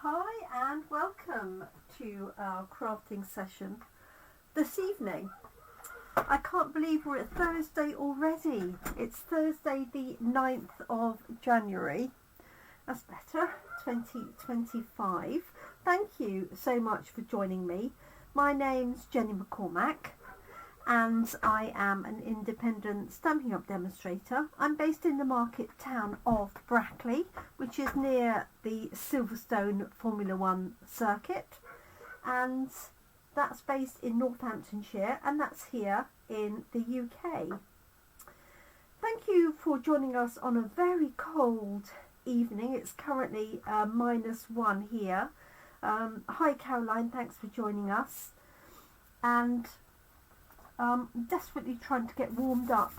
Hi and welcome to our crafting session this evening. I can't believe we're at Thursday already. It's Thursday the 9th of January. That's better, 2025. Thank you so much for joining me. My name's Jenny McCormac and I am an independent Stampin' Up demonstrator. I'm based in the market town of Brackley, which is near the Silverstone Formula One circuit, and that's based in Northamptonshire, and that's here in the UK. Thank you for joining us on a very cold evening. It's currently -1 here. Hi Caroline, thanks for joining us. And desperately trying to get warmed up.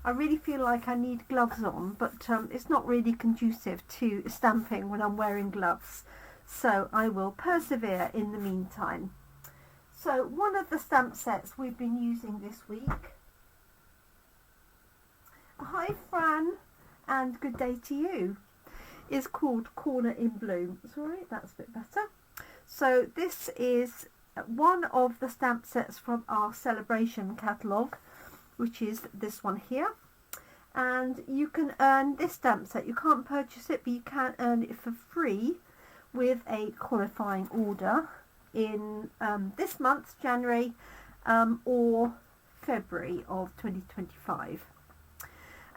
I really feel like I need gloves on, but it's not really conducive to stamping when I'm wearing gloves, so I will persevere in the meantime. So one of the stamp sets we've been using this week, hi Fran and good day to you, is called Corner in Bloom. Sorry, that's a bit better. So this is one of the stamp sets from our celebration catalogue, which is this one here, and you can earn this stamp set. You can't purchase it, but you can earn it for free with a qualifying order in this month, January or February of 2025.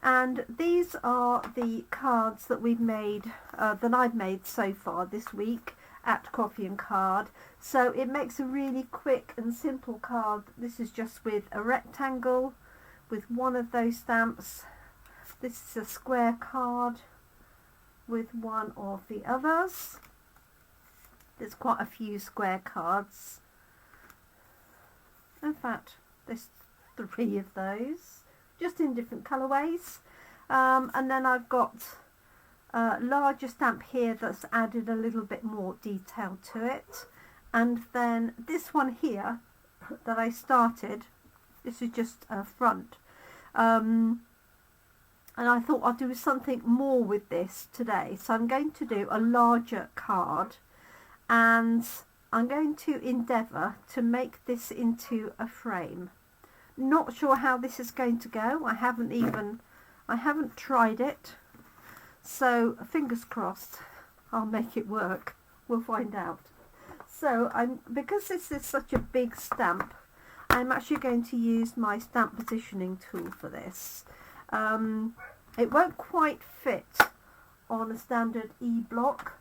And these are the cards that we've made, that I've made so far this week at Coffee and Card. So it makes a really quick and simple card. This is just with a rectangle with one of those stamps. This is a square card with one of the others. There's quite a few square cards. In fact, there's 3 of those, just in different colourways. And then I've got a larger stamp here that's added a little bit more detail to it. And then this one here that I started, this is just a front. And I thought I'll do something more with this today. So I'm going to do a larger card, and I'm going to endeavour to make this into a frame. Not sure how this is going to go. I haven't tried it. So fingers crossed I'll make it work. We'll find out. So because this is such a big stamp, I'm actually going to use my stamp positioning tool for this. It won't quite fit on a standard E block.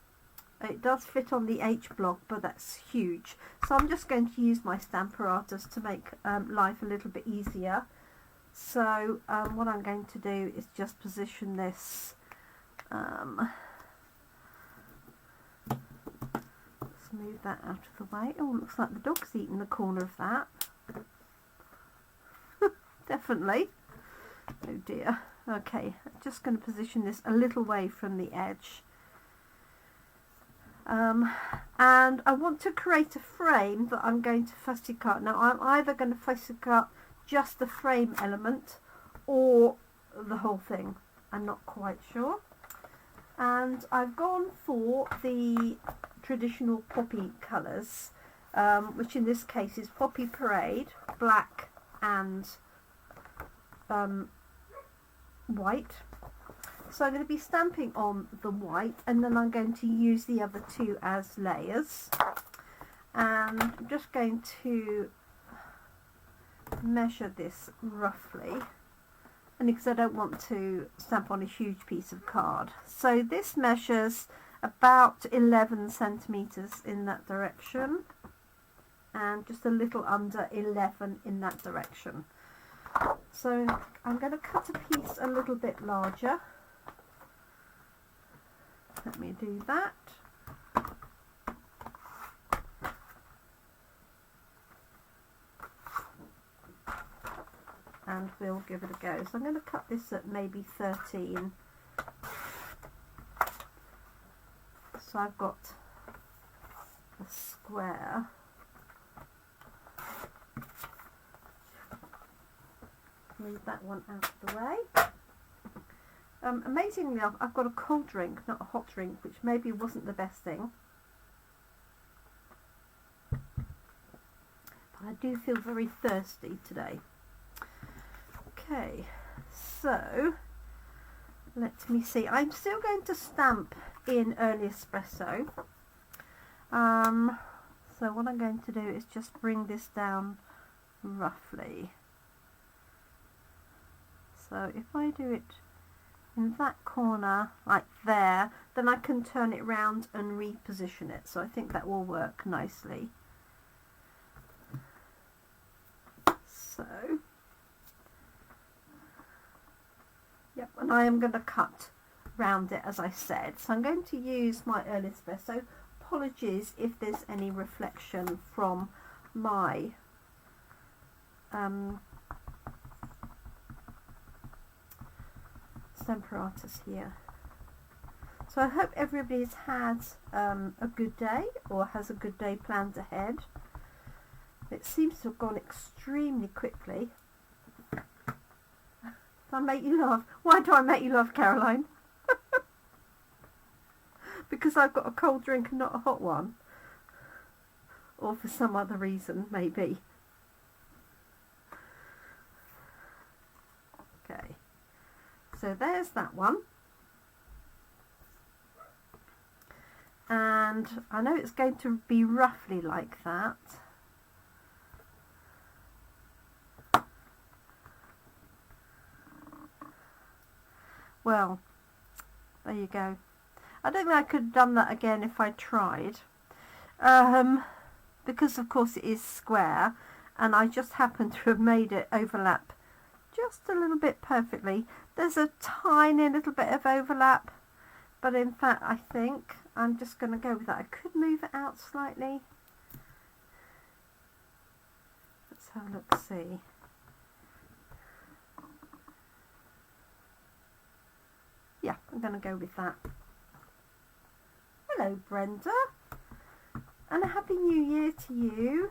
It does fit on the H block, but that's huge. So I'm just going to use my Stamparatus to make life a little bit easier. So what I'm going to do is just position this. Let's move that out of the way. Oh, looks like the dog's eaten the corner of that. Definitely. Oh dear. Okay, I'm just going to position this a little way from the edge. And I want to create a frame that I'm going to fussy cut. Now I'm either going to fussy cut just the frame element or the whole thing. I'm not quite sure. And I've gone for the traditional poppy colours, which in this case is Poppy Parade, black and white. So I'm going to be stamping on the white, and then I'm going to use the other 2 as layers. And I'm just going to measure this roughly, and because I don't want to stamp on a huge piece of card. So this measures about 11 centimetres in that direction, and just a little under 11 in that direction. So I'm going to cut a piece a little bit larger. Let me do that. And we'll give it a go. So I'm going to cut this at maybe 13. So I've got a square. Move that one out of the way. Amazingly, I've got a cold drink, not a hot drink, which maybe wasn't the best thing. I do feel very thirsty today. Okay, so let me see. I'm still going to stamp in early espresso. So what I'm going to do is just bring this down roughly. So if I do it in that corner like there, then I can turn it round and reposition it. So I think that will work nicely. So, yep, and I am going to cut round it as I said. So I'm going to use my early espresso. Apologies if there's any reflection from my Stamparatus here. So I hope everybody's had a good day, or has a good day planned ahead. It seems to have gone extremely quickly. I make you laugh. Why do I make you laugh, Caroline? Because I've got a cold drink and not a hot one? Or for some other reason, maybe. Okay. So there's that one. And I know it's going to be roughly like that. Well, there you go. I don't think I could have done that again if I tried. Because of course it is square, and I just happen to have made it overlap just a little bit perfectly. There's a tiny little bit of overlap, but in fact I think I'm just going to go with that. I could move it out slightly. Let's have a look, see. Yeah, I'm going to go with that. Hello Brenda, and a happy new year to you.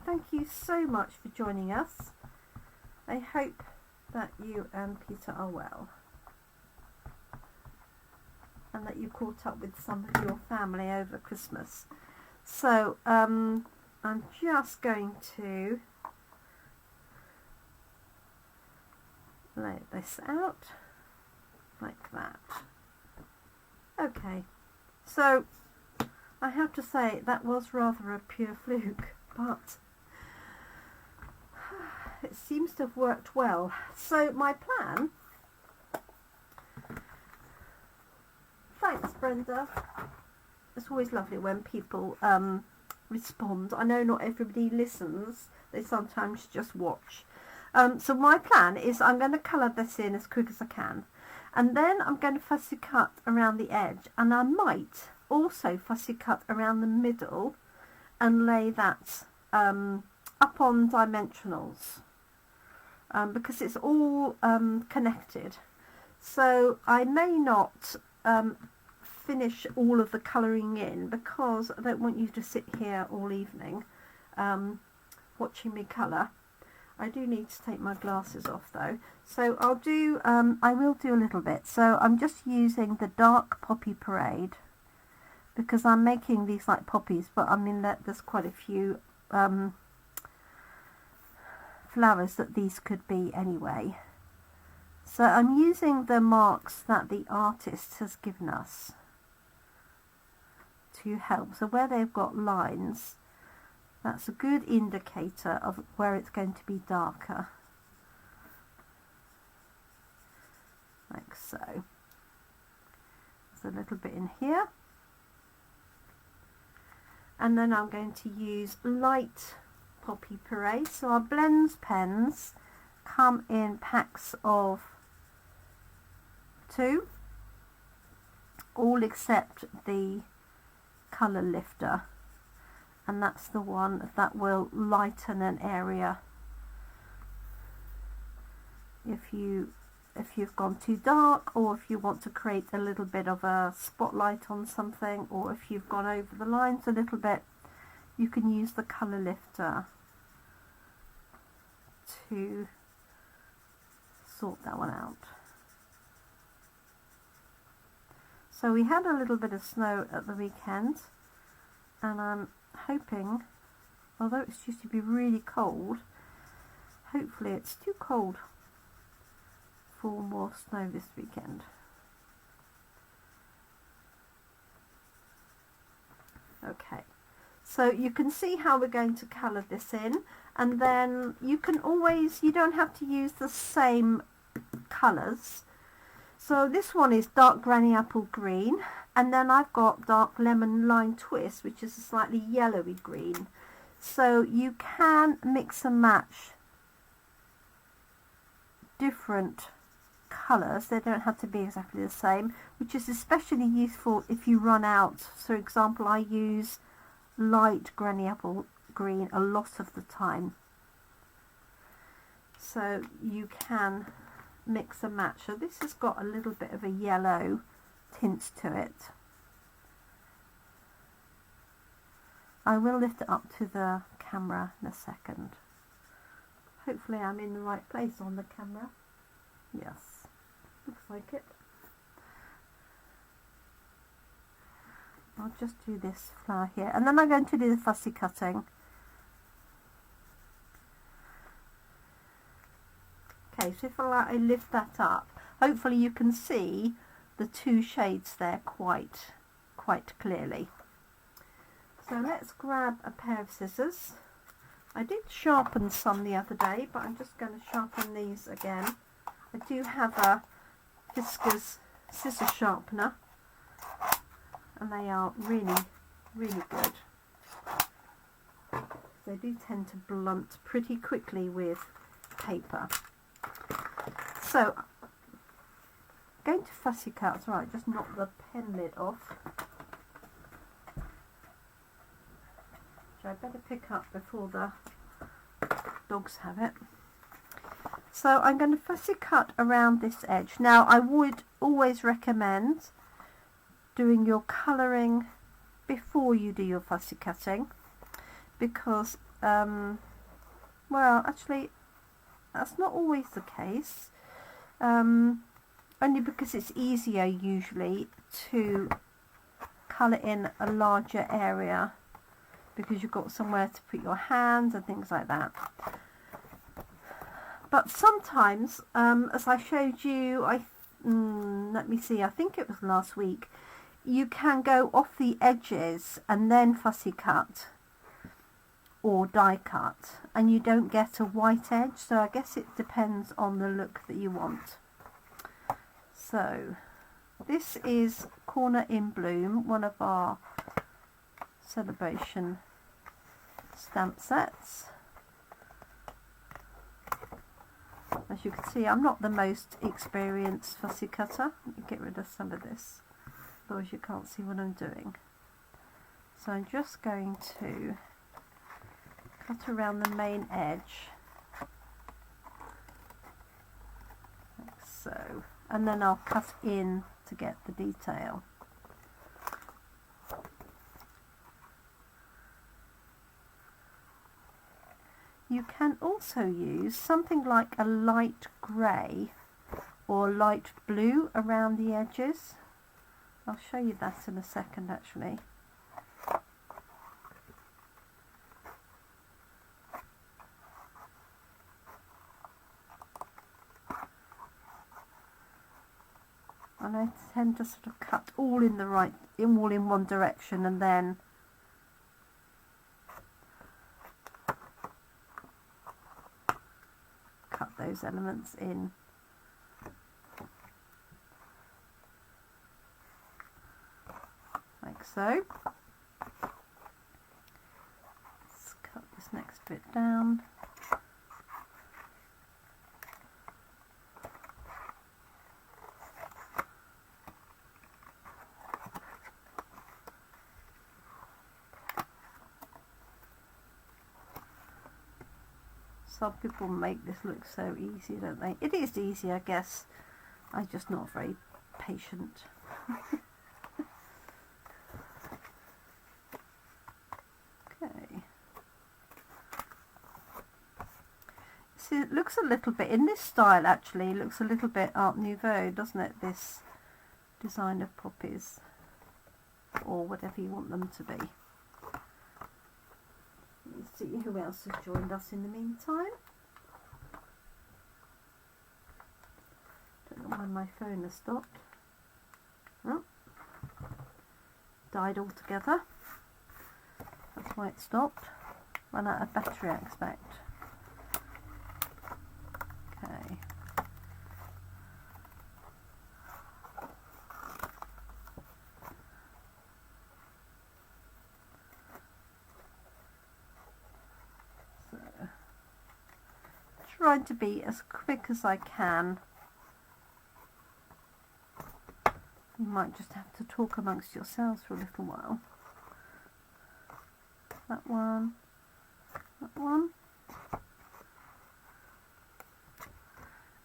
Thank you so much for joining us. I hope that you and Peter are well, and that you caught up with some of your family over Christmas. So I'm just going to lay this out like that. Okay, so I have to say that was rather a pure fluke, but it seems to have worked well. So my plan, thanks Brenda, it's always lovely when people respond. I know not everybody listens, they sometimes just watch. So my plan is I'm going to colour this in as quick as I can, and then I'm going to fussy cut around the edge, and I might also fussy cut around the middle and lay that up on dimensionals, because it's all connected. So I may not finish all of the colouring in, because I don't want you to sit here all evening watching me colour. I do need to take my glasses off though, so I'll do I will do a little bit. So I'm just using the dark poppy parade, because I'm making these like poppies, but I mean that there's quite a few flowers that these could be anyway. So I'm using the marks that the artist has given us to help. So where they've got lines, that's a good indicator of where it's going to be darker, like so. There's a little bit in here, and then I'm going to use light poppy parade. So our blends pens come in packs of 2, all except the colour lifter, and that's the one that will lighten an area if you've gone too dark, or if you want to create a little bit of a spotlight on something, or if you've gone over the lines a little bit, you can use the colour lifter to sort that one out. So we had a little bit of snow at the weekend, and I'm hoping although it's used to be really cold. Hopefully it's too cold for more snow this weekend. Okay, so you can see how we're going to colour this in, and then you can always, you don't have to use the same colours. So this one is dark granny apple green, and then I've got dark lemon lime twist, which is a slightly yellowy green. So you can mix and match different colours. They don't have to be exactly the same, which is especially useful if you run out. So for example, I use light granny apple green a lot of the time. So you can mix and match. So this has got a little bit of a yellow tint to it. I will lift it up to the camera in a second. Hopefully I'm in the right place on the camera. Yes, looks like it. I'll just do this flower here, and then I'm going to do the fussy cutting. Okay, so if I lift that up, hopefully you can see the two shades there quite clearly. So let's grab a pair of scissors. I did sharpen some the other day, but I'm just going to sharpen these again. I do have a Fiskars scissor sharpener, and they are really good. They do tend to blunt pretty quickly with paper. So I'm going to fussy cut. Right, just knock the pen lid off, which I better pick up before the dogs have it. So I'm going to fussy cut around this edge. Now I would always recommend doing your colouring before you do your fussy cutting, because well, actually that's not always the case, only because it's easier usually to colour in a larger area because you've got somewhere to put your hands and things like that. But sometimes, as I showed you, let me see, I think it was last week, you can go off the edges and then fussy cut or die cut, and you don't get a white edge. So I guess it depends on the look that you want. So this is Corner in Bloom, one of our celebration stamp sets. As you can see, I'm not the most experienced fussy cutter. Let me get rid of some of this, otherwise you can't see what I'm doing. So I'm just going to cut around the main edge, like so, and then I'll cut in to get the detail. You can also use something like a light grey or light blue around the edges. I'll show you that in a second actually. And I tend to sort of cut all in the right, all in one direction, and then cut those elements in. Like so. Let's cut this next bit down. Some people make this look so easy, don't they? It is easy, I guess. I'm just not very patient. Okay. See, it looks a little bit, in this style actually, it looks a little bit Art Nouveau, doesn't it? This design of poppies, or whatever you want them to be. You see see who else has joined us in the meantime. Don't know why my phone has stopped. Oh, died altogether. That's why it stopped. Ran out of battery, I expect. Okay. So, trying to be as quick as I can. You might just have to talk amongst yourselves for a little while. That one. That one.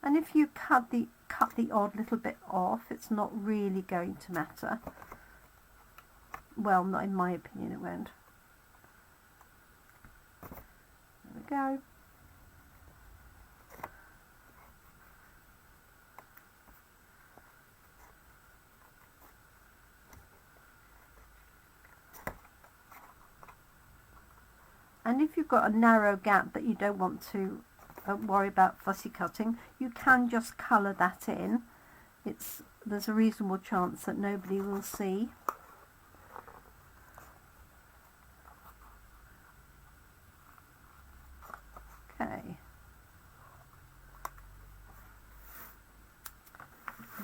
And if you cut the odd little bit off, it's not really going to matter. Well, not in my opinion, it won't. There we go. And if you've got a narrow gap that you don't want to worry about fussy cutting, you can just colour that in. There's a reasonable chance that nobody will see. Okay.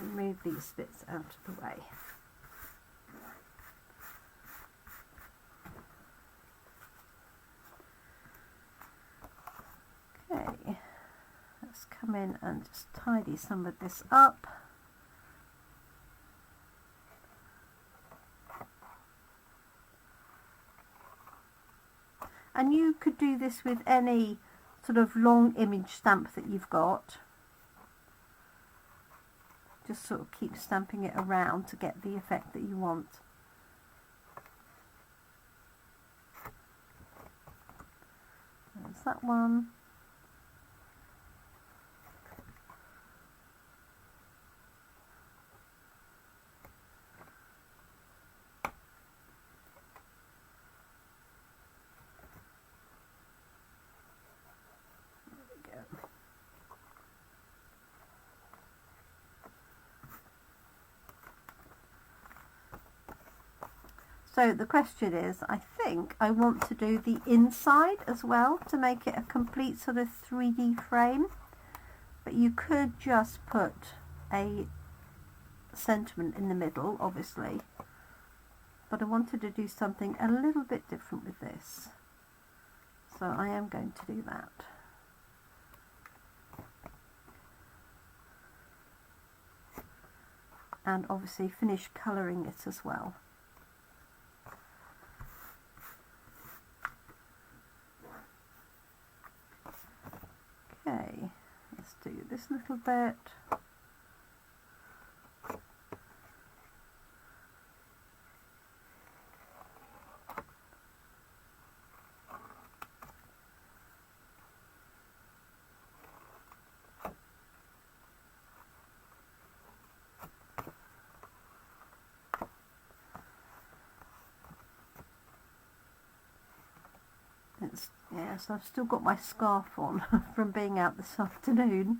Move these bits out of the way. Okay, let's come in and just tidy some of this up. And you could do this with any sort of long image stamp that you've got. Just sort of keep stamping it around to get the effect that you want. There's that one. So the question is, I think I want to do the inside as well to make it a complete sort of 3D frame. But you could just put a sentiment in the middle, obviously. But I wanted to do something a little bit different with this. So I am going to do that. And obviously finish colouring it as well. Okay, let's do this little bit. Yes, I've still got my scarf on from being out this afternoon.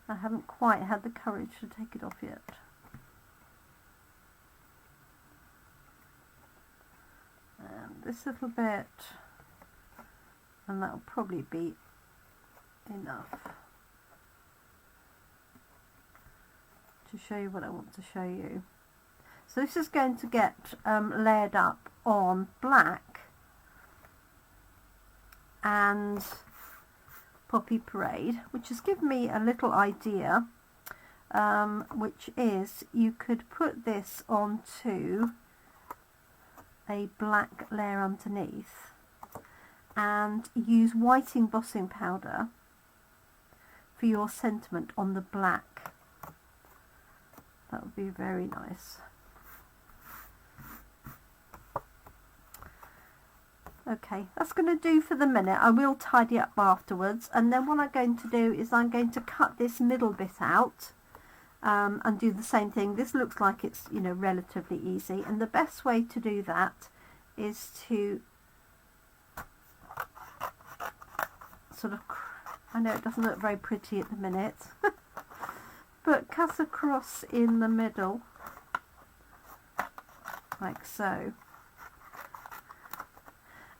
I haven't quite had the courage to take it off yet. And this little bit, and that'll probably be enough to show you what I want to show you. So this is going to get layered up on black and Poppy Parade, which has given me a little idea, which is you could put this onto a black layer underneath and use white embossing powder for your sentiment on the black. That would be very nice. Okay, that's going to do for the minute. I will tidy up afterwards, and then what I'm going to do is I'm going to cut this middle bit out and do the same thing. This looks like it's, you know, relatively easy, and the best way to do that is to sort of, I know it doesn't look very pretty at the minute, but cut across in the middle, like so.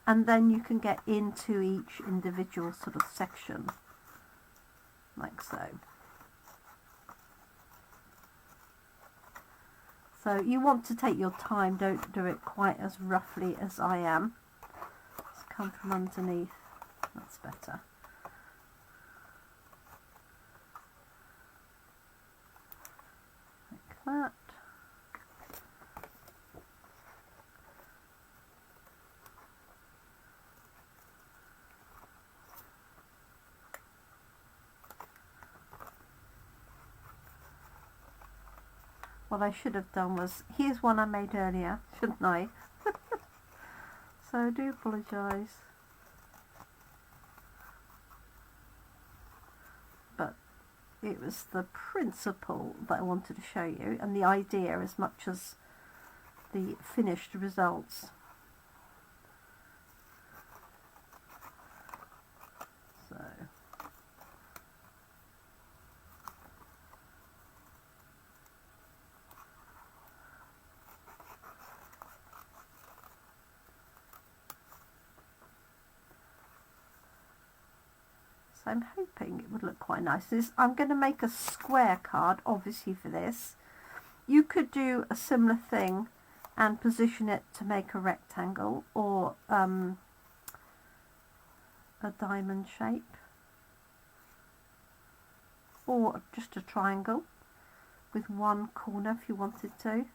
And then you can get into each individual sort of section, like so. So you want to take your time, don't do it quite as roughly as I am. Just come from underneath, that's better. Like that. What I should have done was, here's one I made earlier, shouldn't I? So I do apologise. But it was the principle that I wanted to show you, and the idea as much as the finished results. So I'm hoping it would look quite nice. I'm going to make a square card, obviously, for this. You could do a similar thing and position it to make a rectangle, or a diamond shape, or just a triangle with one corner if you wanted to.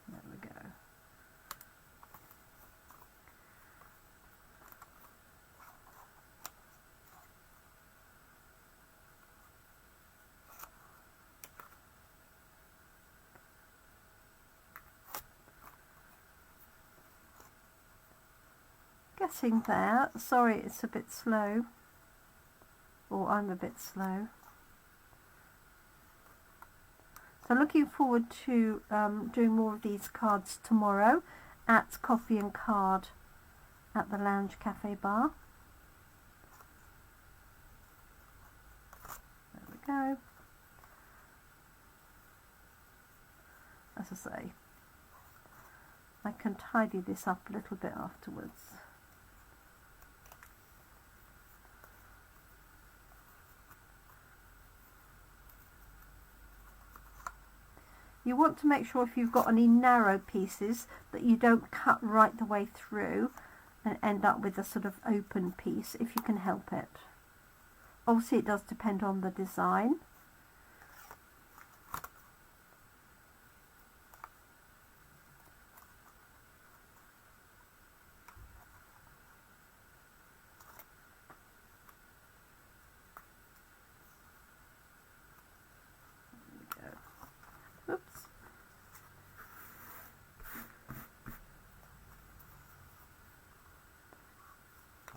There we go. Getting there. Sorry, it's a bit slow, or I'm a bit slow. So I'm looking forward to doing more of these cards tomorrow at Coffee and Card at the Lounge Cafe Bar. There we go. As I say, I can tidy this up a little bit afterwards. You want to make sure if you've got any narrow pieces that you don't cut right the way through and end up with a sort of open piece if you can help it. Obviously it does depend on the design.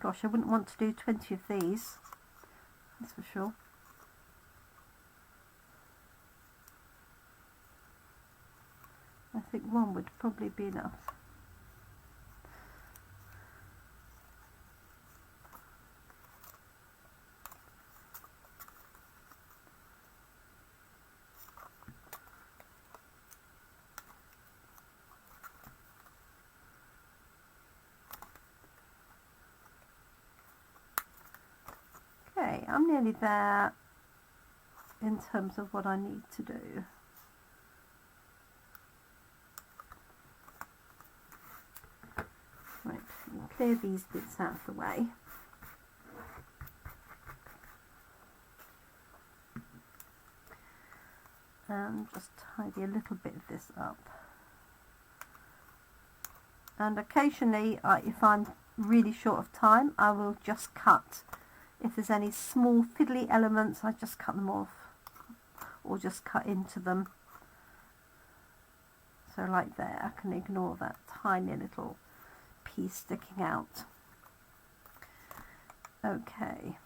Gosh, I wouldn't want to do 20 of these, that's for sure. I think one would probably be enough. Okay, I'm nearly there in terms of what I need to do. Right, clear these bits out of the way. And just tidy a little bit of this up. And occasionally, if I'm really short of time, I will just cut. If there's any small fiddly elements, I just cut them off, or just cut into them. So like there, I can ignore that tiny little piece sticking out. Okay.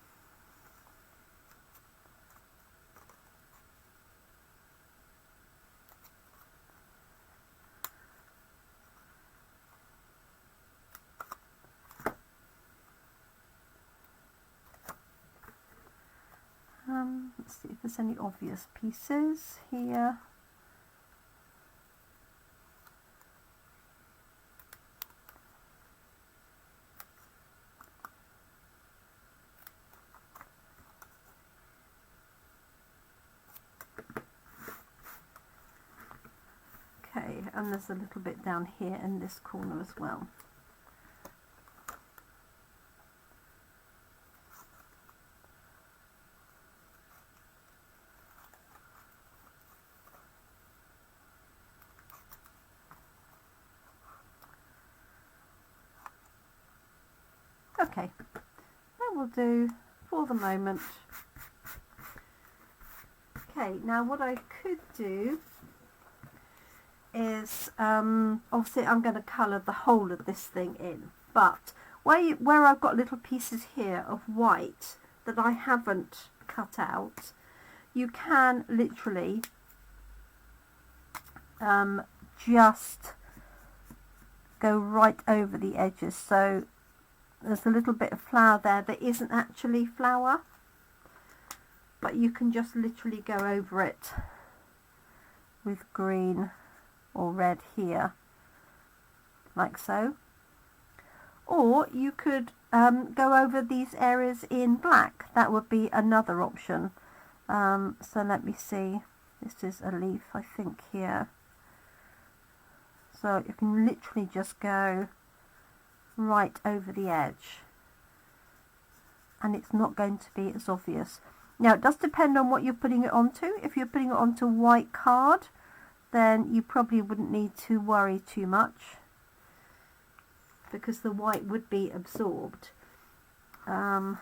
Let's see if there's any obvious pieces here. Okay, and there's a little bit down here in this corner as well. Okay, that will do for the moment. Okay, now what I could do is, obviously I'm going to colour the whole of this thing in, but where I've got little pieces here of white that I haven't cut out, you can literally just go right over the edges. So there's a little bit of flower there that isn't actually flower, but you can just literally go over it with green or red here, like so. Or you could go over these areas in black. That would be another option. So let me see, this is a leaf I think here, so you can literally just go right over the edge and it's not going to be as obvious. Now it does depend on what you're putting it onto. If you're putting it onto white card, then you probably wouldn't need to worry too much because the white would be absorbed. So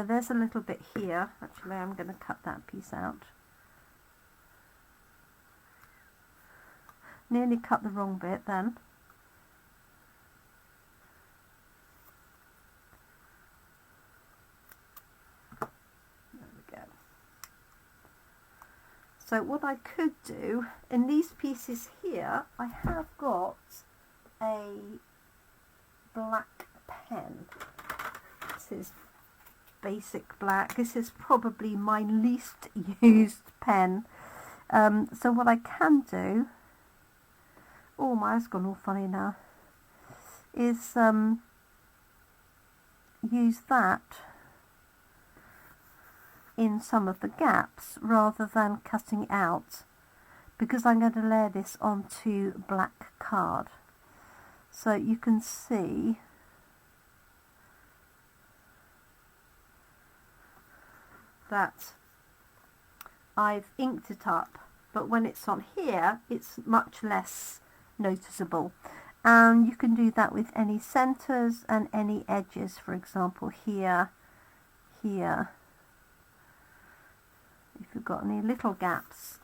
there's a little bit here. Actually, I'm going to cut that piece out. Nearly cut the wrong bit then. So what I could do in these pieces here, I have got a black pen. This is basic black. This is probably my least used pen. So what I can do, oh my eyes gone all funny now, is use that in some of the gaps rather than cutting it out, because I'm going to layer this onto black card. So you can see that I've inked it up, but when it's on here it's much less noticeable. And you can do that with any centers and any edges, for example here, here, if you've got any little gaps.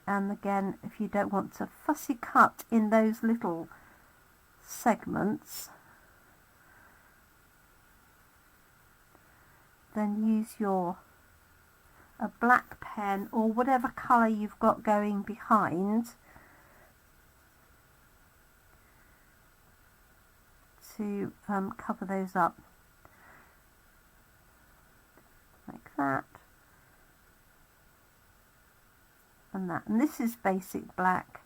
And again, if you don't want to fussy cut in those little segments, then use a black pen or whatever colour you've got going behind to cover those up like that. And that, and this is basic black,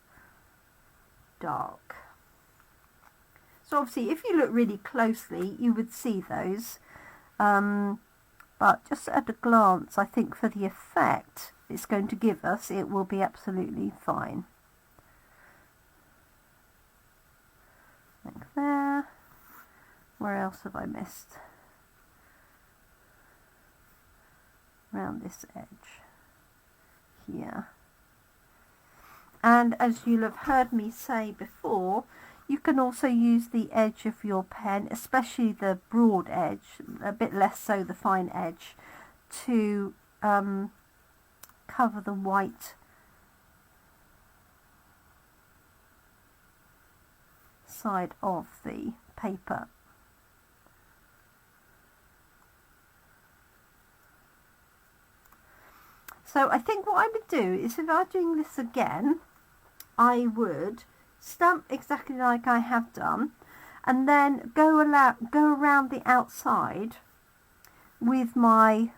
dark. So obviously if you look really closely you would see those, but just at a glance I think for the effect it's going to give us, it will be absolutely fine. Like there. Where else have I missed? Around this edge here. And as you'll have heard me say before, you can also use the edge of your pen, especially the broad edge, a bit less so the fine edge, to cover the white side of the paper. So I think what I would do is, if I'm doing this again, I would stamp exactly like I have done, and then go around the outside with my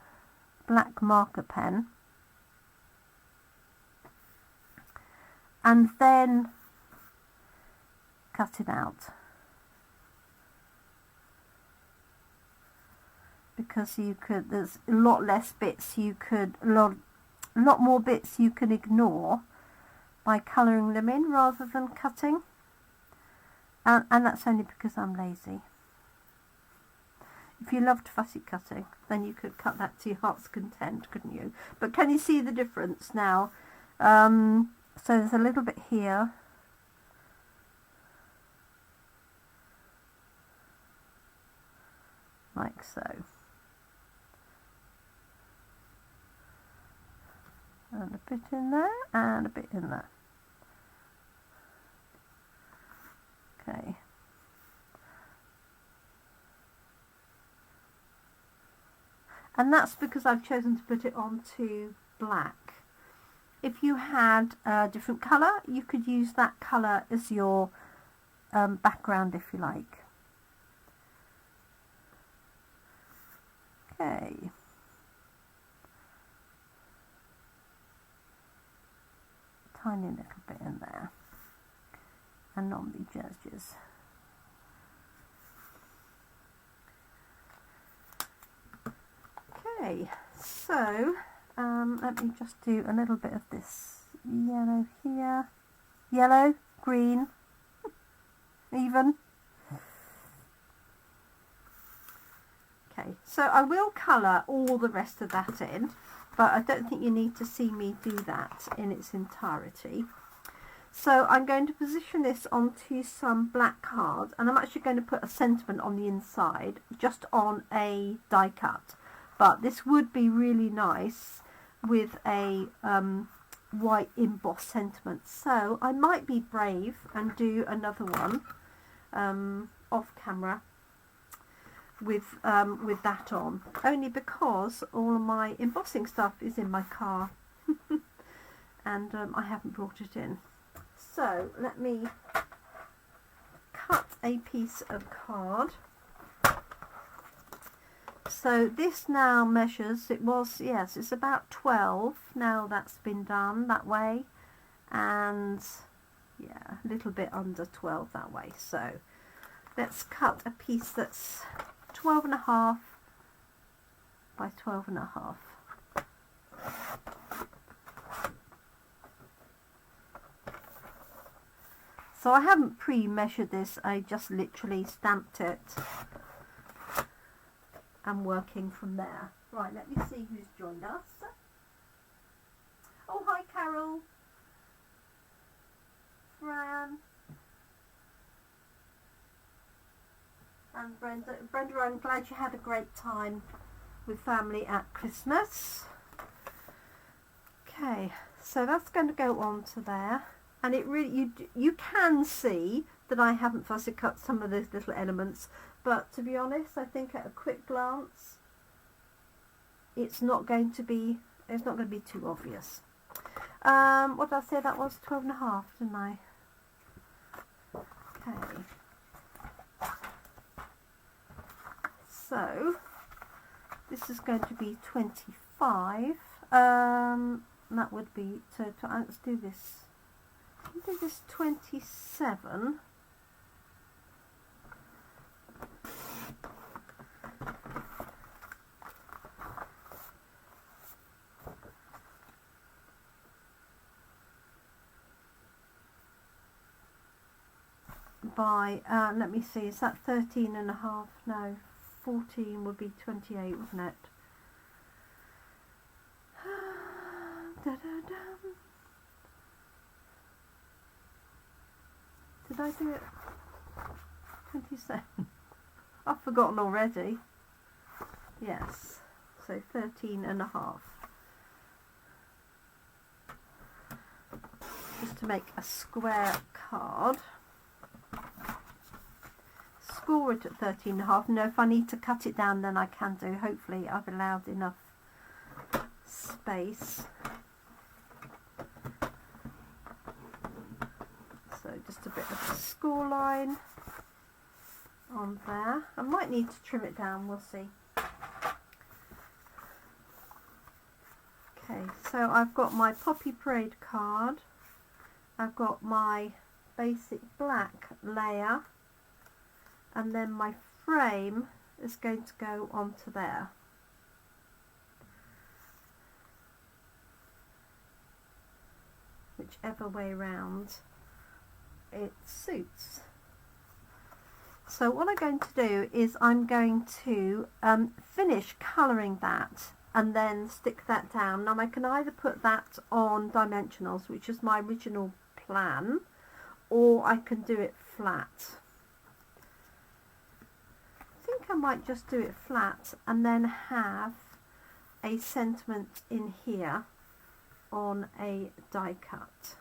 black marker pen and then cut it out, because you could, there's a lot less bits you could, a lot more bits you can ignore by colouring them in rather than cutting, and that's only because I'm lazy. If you loved fussy cutting, then you could cut that to your heart's content, couldn't you? But can you see the difference now? So there's a little bit here, like so, and a bit in there and a bit in there. Okay. And that's because I've chosen to put it onto black. If you had a different colour, you could use that colour as your background if you like. Okay. Tiny little bit in there. And on the edges. Okay, so let me just do a little bit of this yellow here. Yellow, green, even. Okay, so I will colour all the rest of that in, but I don't think you need to see me do that in its entirety. So I'm going to position this onto some black card, and I'm actually going to put a sentiment on the inside, just on a die cut. But this would be really nice with a white embossed sentiment. So I might be brave and do another one off camera with that on, only because all of my embossing stuff is in my car and I haven't brought it in. So let me cut a piece of card. So this now measures, it was, yes, it's about 12 now that's been done that way, and yeah, a little bit under 12 that way. So let's cut a piece that's 12.5 by 12.5. So I haven't pre-measured this, I just literally stamped it. I'm working from there. Right, let me see who's joined us. Oh, hi Carol. Fran. And Brenda. Brenda, I'm glad you had a great time with family at Christmas. Okay, so that's going to go on to there. And it really, you can see that I haven't fussy cut some of those little elements, but to be honest, I think at a quick glance it's not going to be too obvious. What did I say that was? 12.5, didn't I? Okay. So this is going to be 25. That would be let's do this. Let's do this 27. By let me see, is that 13.5? No, 14 would be 28, wouldn't it? Da, da, da. Did I do it? 27. I've forgotten already. Yes, so 13.5. Just to make a square card. Score it at 13.5. No, if I need to cut it down, then I can do. Hopefully I've allowed enough space. So just a bit of a score line on there. I might need to trim it down, we'll see. So I've got my Poppy Parade card, I've got my basic black layer, and then my frame is going to go onto there. Whichever way round it suits. So what I'm going to do is I'm going to finish colouring that and then stick that down. Now I can either put that on dimensionals, which is my original plan, or I can do it flat. I think I might just do it flat and then have a sentiment in here on a die cut.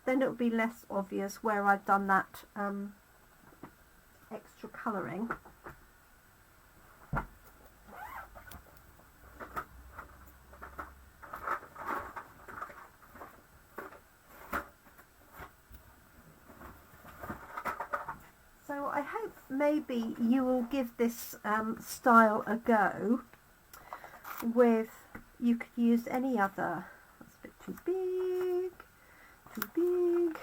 Then it will be less obvious where I've done that extra colouring. So I hope maybe you will give this style a go with, you could use any other, that's a bit too big, too big,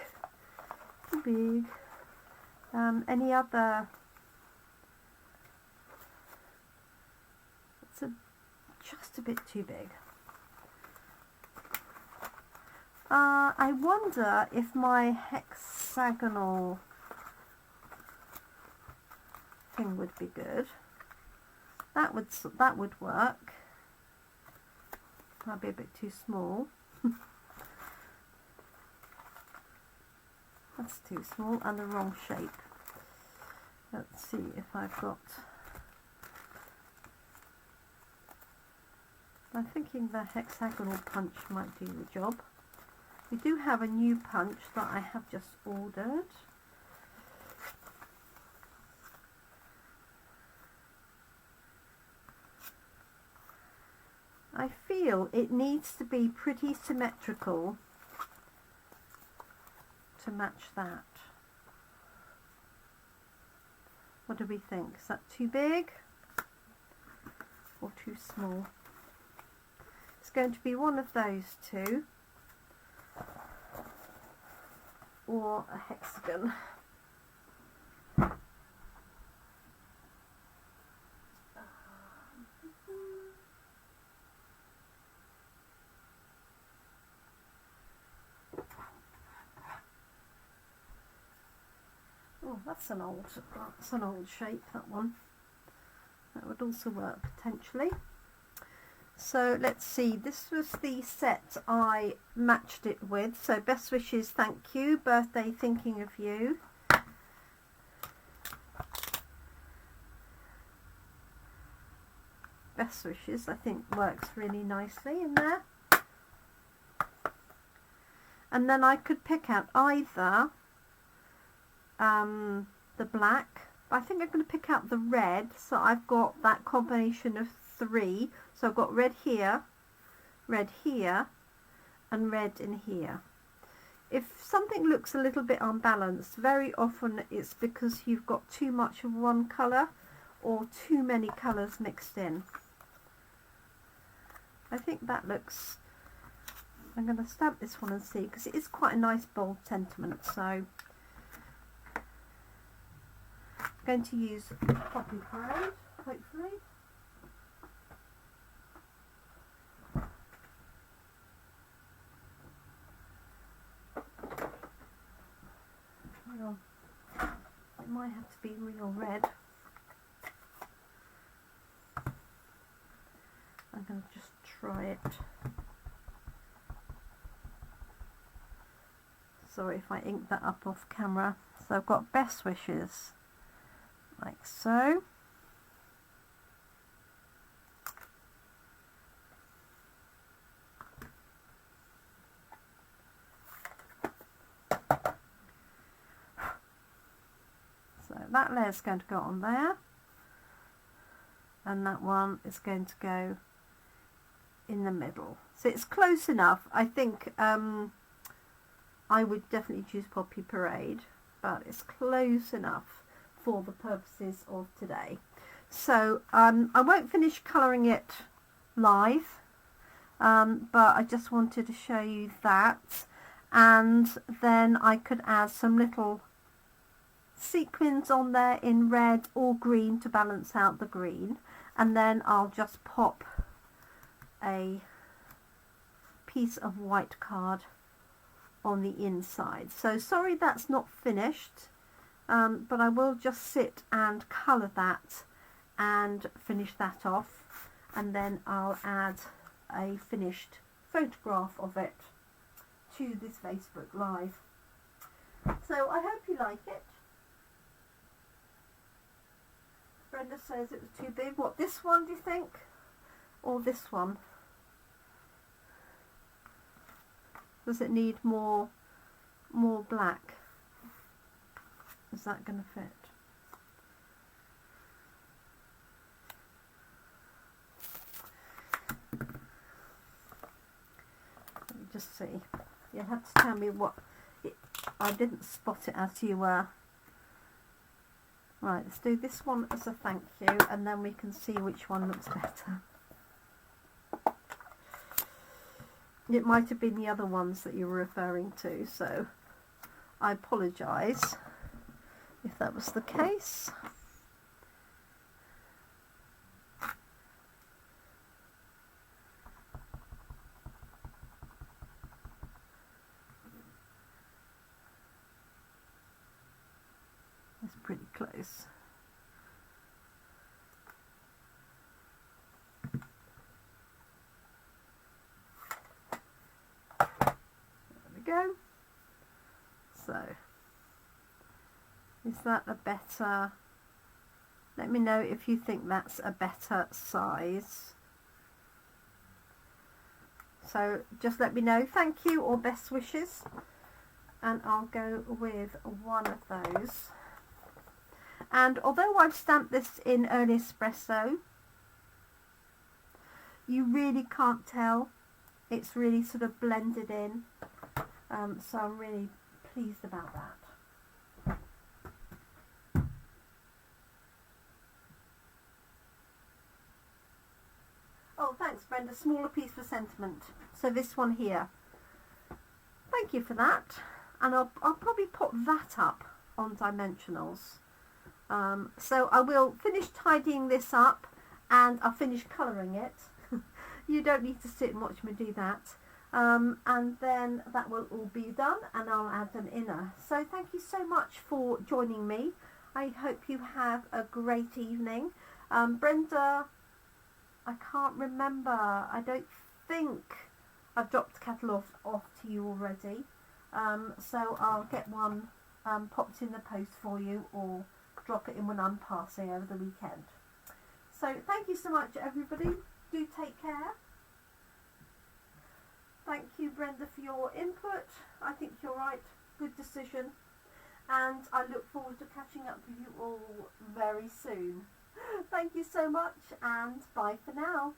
too big. Any other, it's just a bit too big. I wonder if my hexagonal thing would be good. That would work. Might be a bit too small. That's too small and the wrong shape. Let's see if I've got, I'm thinking the hexagonal punch might do the job. We do have a new punch that I have just ordered. I feel it needs to be pretty symmetrical to match that. What do we think? Is that too big or too small? It's going to be one of those two, or a hexagon. Oh, that's an old shape, that one. That would also work potentially. So let's see, this was the set I matched it with. So best wishes, thank you. Birthday, thinking of you. Best wishes, I think, works really nicely in there. And then I could pick out either the black, but I think I'm going to pick out the red, so I've got that combination of three. So I've got red here, and red in here. If something looks a little bit unbalanced, very often it's because you've got too much of one colour or too many colours mixed in. I think that looks, I'm going to stamp this one and see, because it is quite a nice bold sentiment. So I'm going to use Poppy Parade, hopefully. Hang on. It might have to be real red. I'm going to just try it. Sorry if I ink that up off camera. So I've got best wishes, like so. So that layer's going to go on there, and that one is going to go in the middle. So it's close enough. I think I would definitely choose Poppy Parade, but it's close enough for the purposes of today. So I won't finish colouring it live. but I just wanted to show you that. And then I could add some little sequins on there in red or green to balance out the green, and then I'll just pop a piece of white card on the inside. So sorry that's not finished, but I will just sit and colour that and finish that off, and then I'll add a finished photograph of it to this Facebook Live. So I hope you like it. Brenda says it was too big. What, this one do you think? Or this one? Does it need more black? Is that going to fit? Let me just see. You'll have to tell me what... I didn't spot it as you were. Right, let's do this one as a thank you, and then we can see which one looks better. It might have been the other ones that you were referring to, so I apologise if that was the case. It's pretty close. There we go. So, is that a better... Let me know if you think that's a better size. So just let me know, thank you or best wishes, and I'll go with one of those. And although I've stamped this in early espresso, you really can't tell. It's really sort of blended in. So I'm really pleased about that. Oh, thanks Brenda. Smaller piece for sentiment. So this one here. Thank you for that. And I'll probably put that up on dimensionals. So I will finish tidying this up and I'll finish colouring it. You don't need to sit and watch me do that. And then that will all be done and I'll add an inner. So thank you so much for joining me. I hope you have a great evening. Brenda, I can't remember. I don't think I've dropped the catalogue off to you already. So I'll get one popped in the post for you, or drop it in when I'm passing over the weekend. So thank you so much everybody. Do take care. Thank you Brenda for your input. I think you're right. Good decision. And I look forward to catching up with you all very soon. Thank you so much and bye for now.